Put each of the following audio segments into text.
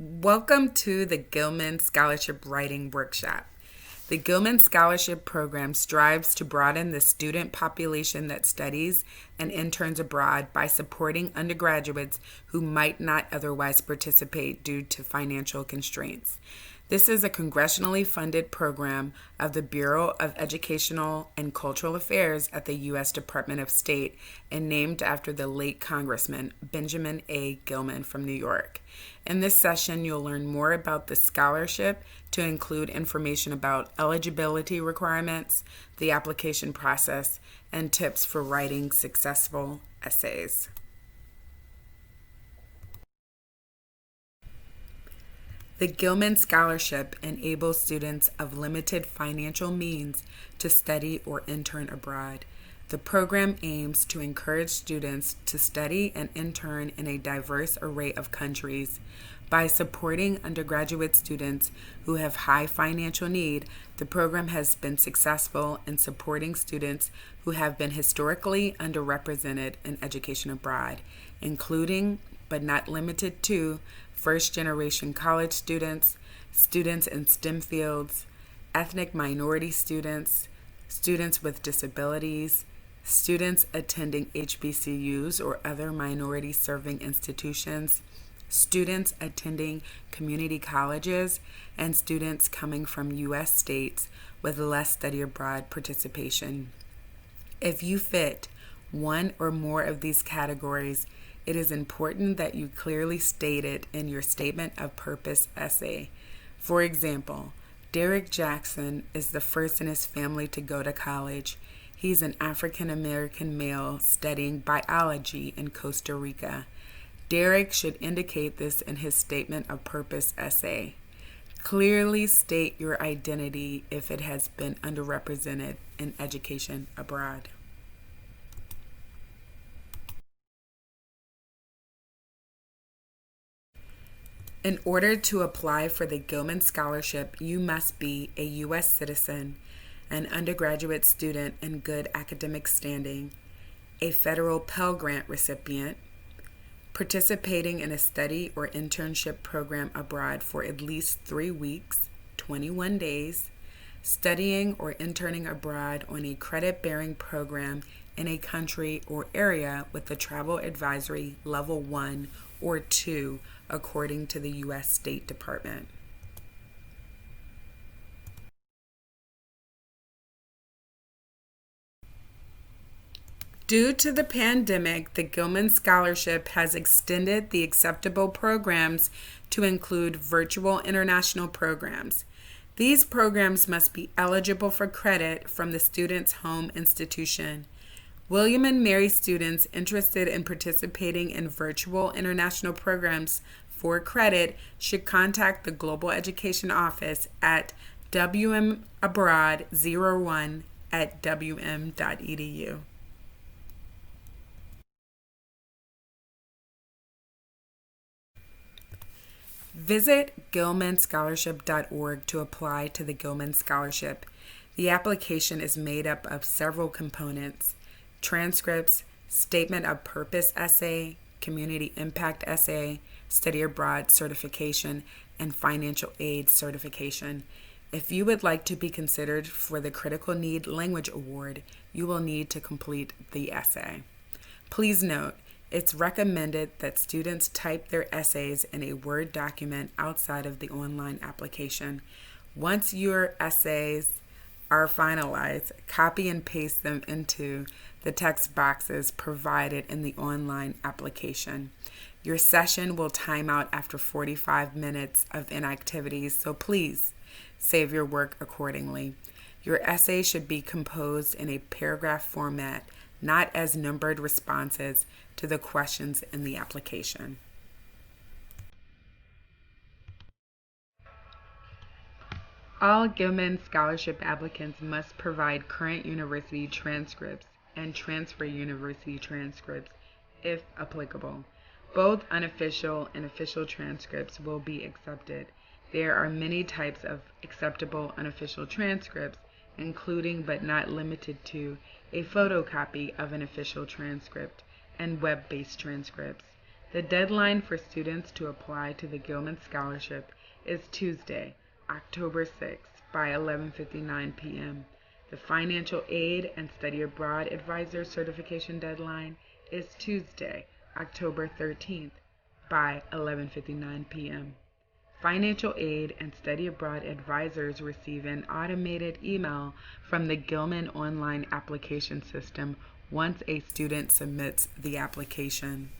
Welcome to the Gilman Scholarship Writing Workshop. The Gilman Scholarship Program strives to broaden the student population that studies and interns abroad by supporting undergraduates who might not otherwise participate due to financial constraints. This is a congressionally funded program of the Bureau of Educational and Cultural Affairs at the U.S. Department of State and named after the late Congressman Benjamin A. Gilman from New York. In this session, you'll learn more about the scholarship to include information about eligibility requirements, the application process, and tips for writing successful essays. The Gilman Scholarship enables students of limited financial means to study or intern abroad. The program aims to encourage students to study and intern in a diverse array of countries. By supporting undergraduate students who have high financial need, the program has been successful in supporting students who have been historically underrepresented in education abroad, including, but not limited to, first-generation college students, students in STEM fields, ethnic minority students, students with disabilities, students attending HBCUs or other minority-serving institutions, students attending community colleges, and students coming from U.S. states with less study abroad participation. If you fit one or more of these categories, it is important that you clearly state it in your statement of purpose essay. For example, Derek Jackson is the first in his family to go to college. He's an African American male studying biology in Costa Rica. Derek should indicate this in his statement of purpose essay. Clearly state your identity if it has been underrepresented in education abroad. In order to apply for the Gilman Scholarship, you must be a U.S. citizen, an undergraduate student in good academic standing, a federal Pell Grant recipient, participating in a study or internship program abroad for at least 3 weeks, 21 days, studying or interning abroad on a credit-bearing program in a country or area with a travel advisory level 1 or 2, according to the U.S. State Department. Due to the pandemic, the Gilman Scholarship has extended the acceptable programs to include virtual international programs. These programs must be eligible for credit from the student's home institution. William and Mary students interested in participating in virtual international programs for credit should contact the Global Education Office at wmabroad01@wm.edu. Visit gilmanscholarship.org to apply to the Gilman Scholarship. The application is made up of several components: transcripts, statement of purpose essay, community impact essay, study abroad certification, and financial aid certification. If you would like to be considered for the Critical Need Language Award, you will need to complete the essay. Please note, it's recommended that students type their essays in a Word document outside of the online application. Once your essays are finalized, copy and paste them into the text boxes provided in the online application. Your session will time out after 45 minutes of inactivities, so please save your work accordingly. Your essay should be composed in a paragraph format, not as numbered responses to the questions in the application. All Gilman Scholarship applicants must provide current university transcripts and transfer university transcripts if applicable. Both unofficial and official transcripts will be accepted. There are many types of acceptable unofficial transcripts, including but not limited to a photocopy of an official transcript and web-based transcripts. The deadline for students to apply to the Gilman Scholarship is Tuesday, October 6th by 11:59 p.m. The Financial Aid and Study Abroad Advisor Certification deadline is Tuesday, October 13th by 11:59 p.m. Financial aid and study abroad advisors receive an automated email from the Gilman online application system once a student submits the application.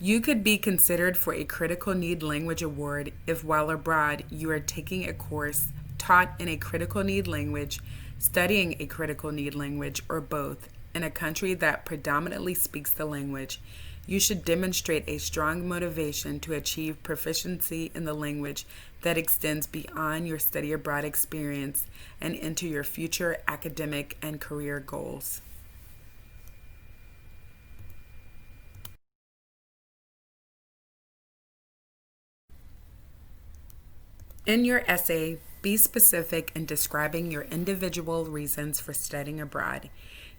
You could be considered for a Critical Need Language Award if, while abroad, you are taking a course taught in a critical need language, studying a critical need language, or both, in a country that predominantly speaks the language. You should demonstrate a strong motivation to achieve proficiency in the language that extends beyond your study abroad experience and into your future academic and career goals. In your essay, be specific in describing your individual reasons for studying abroad,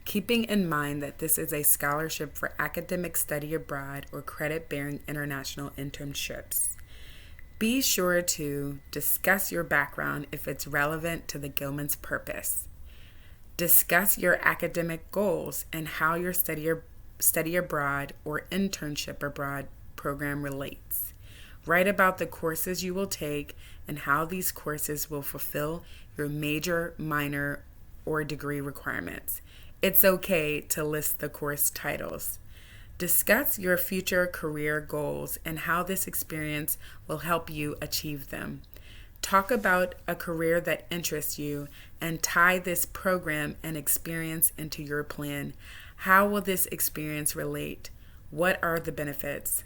keeping in mind that this is a scholarship for academic study abroad or credit-bearing international internships. Be sure to discuss your background if it's relevant to the Gilman's purpose. Discuss your academic goals and how your study abroad or internship abroad program relates. Write about the courses you will take and how these courses will fulfill your major, minor, or degree requirements. It's okay to list the course titles. Discuss your future career goals and how this experience will help you achieve them. Talk about a career that interests you and tie this program and experience into your plan. How will this experience relate? What are the benefits?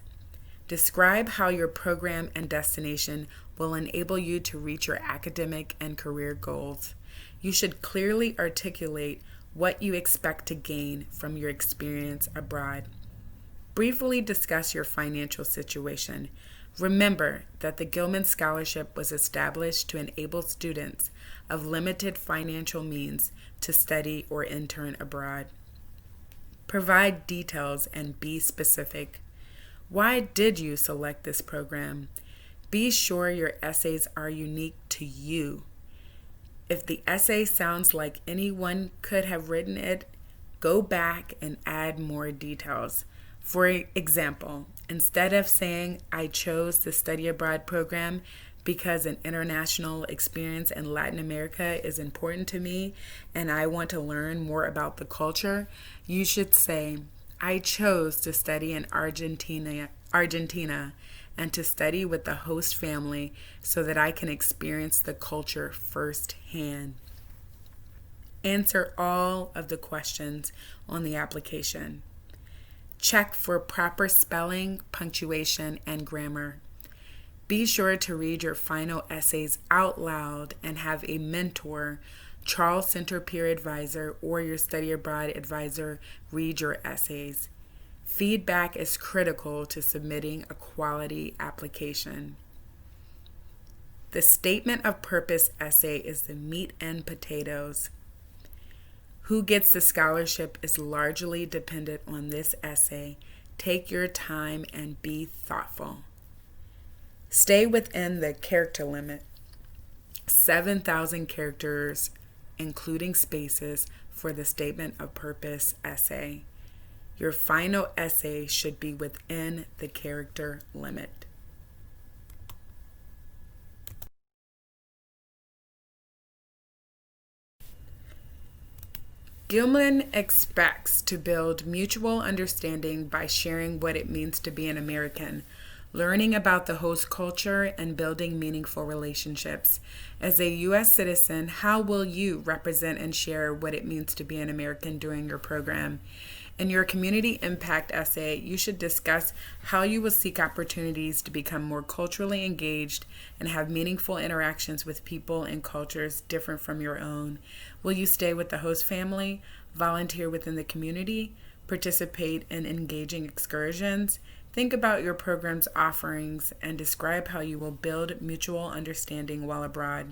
Describe how your program and destination will enable you to reach your academic and career goals. You should clearly articulate what you expect to gain from your experience abroad. Briefly discuss your financial situation. Remember that the Gilman Scholarship was established to enable students of limited financial means to study or intern abroad. Provide details and be specific. Why did you select this program? Be sure your essays are unique to you. If the essay sounds like anyone could have written it, go back and add more details. For example, instead of saying, I chose the study abroad program because an international experience in Latin America is important to me and I want to learn more about the culture, you should say, I chose to study in Argentina and to study with the host family so that I can experience the culture firsthand. Answer all of the questions on the application. Check for proper spelling, punctuation, and grammar. Be sure to read your final essays out loud and have a mentor, Charles Center peer advisor, or your study abroad advisor read your essays. Feedback is critical to submitting a quality application. The statement of purpose essay is the meat and potatoes. Who gets the scholarship is largely dependent on this essay. Take your time and be thoughtful. Stay within the character limit, 7,000 characters, including spaces, for the statement of purpose essay. Your final essay should be within the character limit. Gilman expects to build mutual understanding by sharing what it means to be an American, learning about the host culture, and building meaningful relationships. As a U.S. citizen, how will you represent and share what it means to be an American during your program? In your community impact essay, you should discuss how you will seek opportunities to become more culturally engaged and have meaningful interactions with people and cultures different from your own. Will you stay with the host family, volunteer within the community, participate in engaging excursions? Think about your program's offerings and describe how you will build mutual understanding while abroad.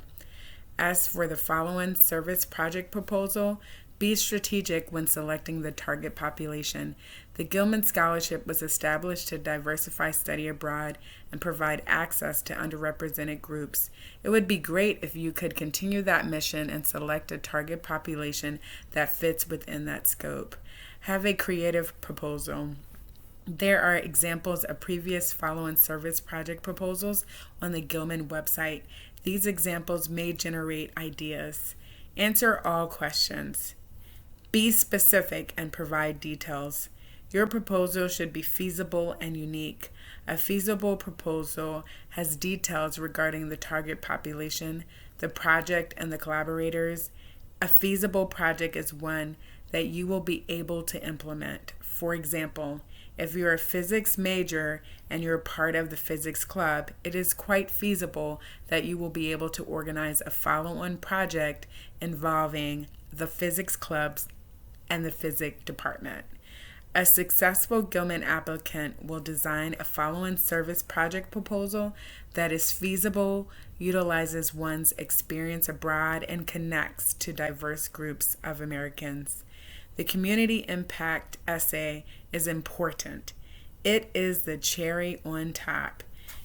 As for the following service project proposal, be strategic when selecting the target population. The Gilman Scholarship was established to diversify study abroad and provide access to underrepresented groups. It would be great if you could continue that mission and select a target population that fits within that scope. Have a creative proposal. There are examples of previous follow-on service project proposals on the Gilman website. These examples may generate ideas. Answer all questions. Be specific and provide details. Your proposal should be feasible and unique. A feasible proposal has details regarding the target population, the project, and the collaborators. A feasible project is one that you will be able to implement. For example, if you're a physics major and you're part of the physics club, it is quite feasible that you will be able to organize a follow-on project involving the physics clubs and the physics department. A successful Gilman applicant will design a follow-on service project proposal that is feasible, utilizes one's experience abroad, and connects to diverse groups of Americans. The community impact essay is important. It is the cherry on top.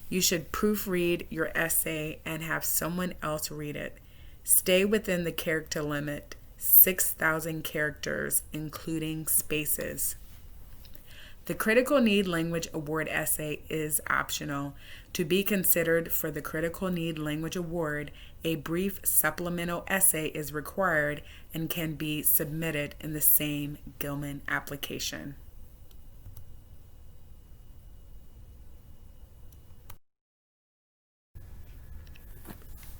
You should proofread your essay and have someone else read it. Stay within the character limit, 6,000 characters, including spaces. The Critical Need Language Award essay is optional. To be considered for the Critical Need Language Award, a brief supplemental essay is required and can be submitted in the same Gilman application.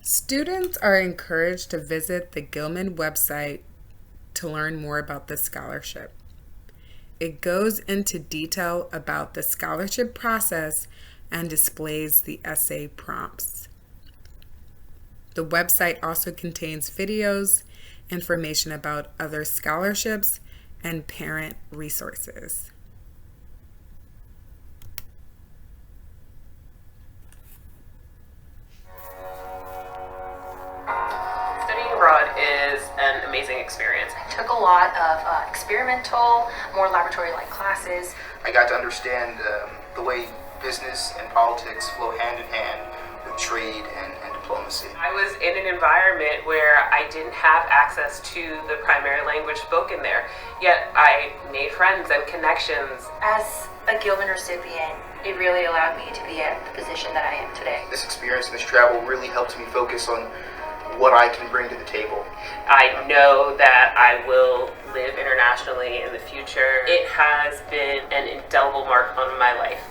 Students are encouraged to visit the Gilman website to learn more about the scholarship. It goes into detail about the scholarship process and displays the essay prompts. The website also contains videos, information about other scholarships, and parent resources. Studying abroad is an amazing experience. I took a lot of experimental, more laboratory-like classes. I got to understand the way business and politics flow hand in hand with trade and diplomacy. I was in an environment where I didn't have access to the primary language spoken there, yet I made friends and connections. As a Gilman recipient, it really allowed me to be at the position that I am today. This experience and this travel really helped me focus on what I can bring to the table. I know that I will live internationally in the future. It has been an indelible mark on my life.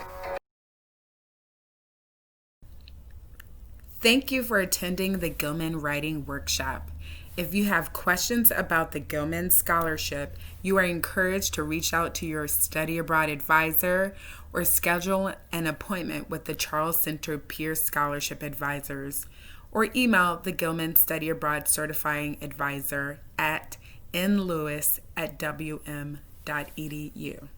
Thank you for attending the Gilman Writing Workshop. If you have questions about the Gilman Scholarship, you are encouraged to reach out to your study abroad advisor or schedule an appointment with the Charles Center Peer Scholarship Advisors, or email the Gilman Study Abroad Certifying Advisor at nlewis@wm.edu.